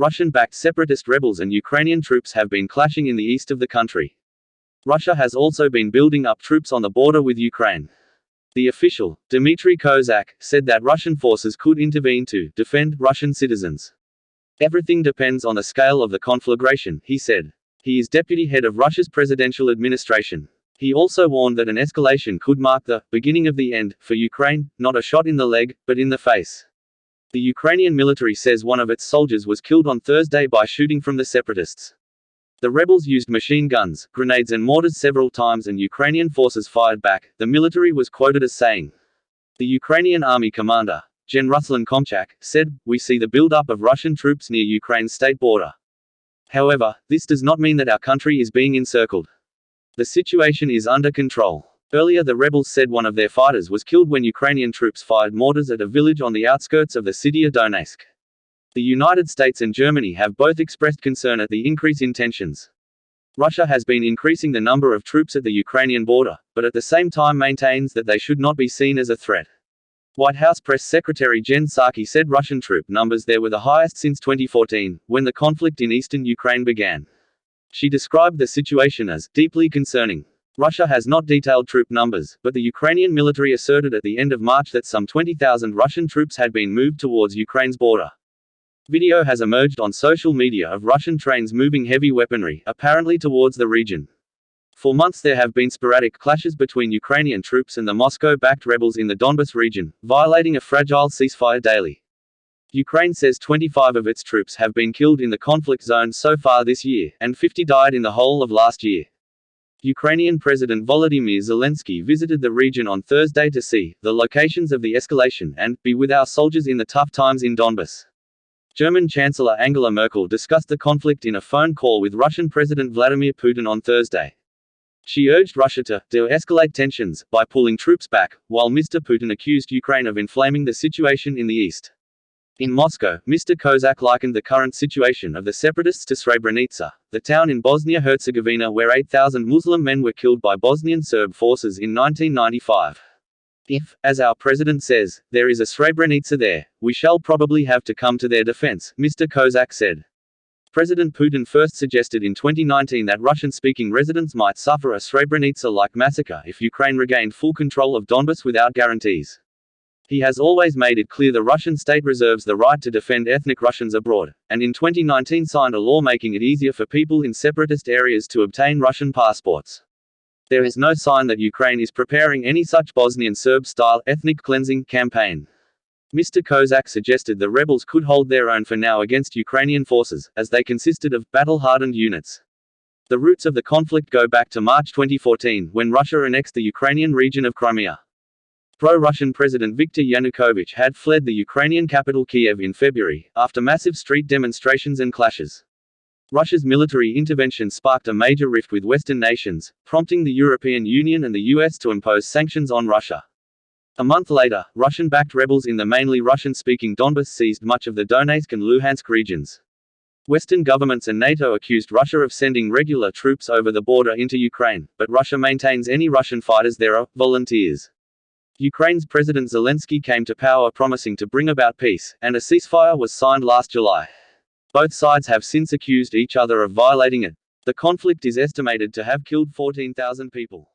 Russian-backed separatist rebels and Ukrainian troops have been clashing in the east of the country. Russia has also been building up troops on the border with Ukraine. The official, Dmitry Kozak, said that Russian forces could intervene to defend Russian citizens. Everything depends on the scale of the conflagration, he said. He is deputy head of Russia's presidential administration. He also warned that an escalation could mark the beginning of the end for Ukraine, not a shot in the leg, but in the face. The Ukrainian military says one of its soldiers was killed on Thursday by shooting from the separatists. The rebels used machine guns, grenades and mortars several times and Ukrainian forces fired back, the military was quoted as saying. The Ukrainian army commander, Gen. Ruslan Komchak, said, "We see the build-up of Russian troops near Ukraine's state border. However, this does not mean that our country is being encircled. The situation is under control." Earlier the rebels said one of their fighters was killed when Ukrainian troops fired mortars at a village on the outskirts of the city of Donetsk. The United States and Germany have both expressed concern at the increase in tensions. Russia has been increasing the number of troops at the Ukrainian border, but at the same time maintains that they should not be seen as a threat. White House Press Secretary Jen Psaki said Russian troop numbers there were the highest since 2014, when the conflict in eastern Ukraine began. She described the situation as deeply concerning. Russia has not detailed troop numbers, but the Ukrainian military asserted at the end of March that some 20,000 Russian troops had been moved towards Ukraine's border. Video has emerged on social media of Russian trains moving heavy weaponry, apparently towards the region. For months there have been sporadic clashes between Ukrainian troops and the Moscow-backed rebels in the Donbas region, violating a fragile ceasefire daily. Ukraine says 25 of its troops have been killed in the conflict zone so far this year, and 50 died in the whole of last year. Ukrainian President Volodymyr Zelensky visited the region on Thursday to see the locations of the escalation and be with our soldiers in the tough times in Donbas. German Chancellor Angela Merkel discussed the conflict in a phone call with Russian President Vladimir Putin on Thursday. She urged Russia to de-escalate tensions by pulling troops back, while Mr. Putin accused Ukraine of inflaming the situation in the east. In Moscow, Mr. Kozak likened the current situation of the separatists to Srebrenica, the town in Bosnia-Herzegovina where 8,000 Muslim men were killed by Bosnian Serb forces in 1995. If, as our president says, there is a Srebrenica there, we shall probably have to come to their defense, Mr. Kozak said. President Putin first suggested in 2019 that Russian-speaking residents might suffer a Srebrenica-like massacre if Ukraine regained full control of Donbas without guarantees. He has always made it clear the Russian state reserves the right to defend ethnic Russians abroad, and in 2019 signed a law making it easier for people in separatist areas to obtain Russian passports. There is no sign that Ukraine is preparing any such Bosnian Serb-style ethnic cleansing campaign. Mr. Kozak suggested the rebels could hold their own for now against Ukrainian forces, as they consisted of battle-hardened units. The roots of the conflict go back to March 2014, when Russia annexed the Ukrainian region of Crimea. Pro-Russian President Viktor Yanukovych had fled the Ukrainian capital Kiev in February, after massive street demonstrations and clashes. Russia's military intervention sparked a major rift with Western nations, prompting the European Union and the US to impose sanctions on Russia. A month later, Russian-backed rebels in the mainly Russian-speaking Donbas seized much of the Donetsk and Luhansk regions. Western governments and NATO accused Russia of sending regular troops over the border into Ukraine, but Russia maintains any Russian fighters there are volunteers. Ukraine's President Zelensky came to power promising to bring about peace, and a ceasefire was signed last July. Both sides have since accused each other of violating it. The conflict is estimated to have killed 14,000 people.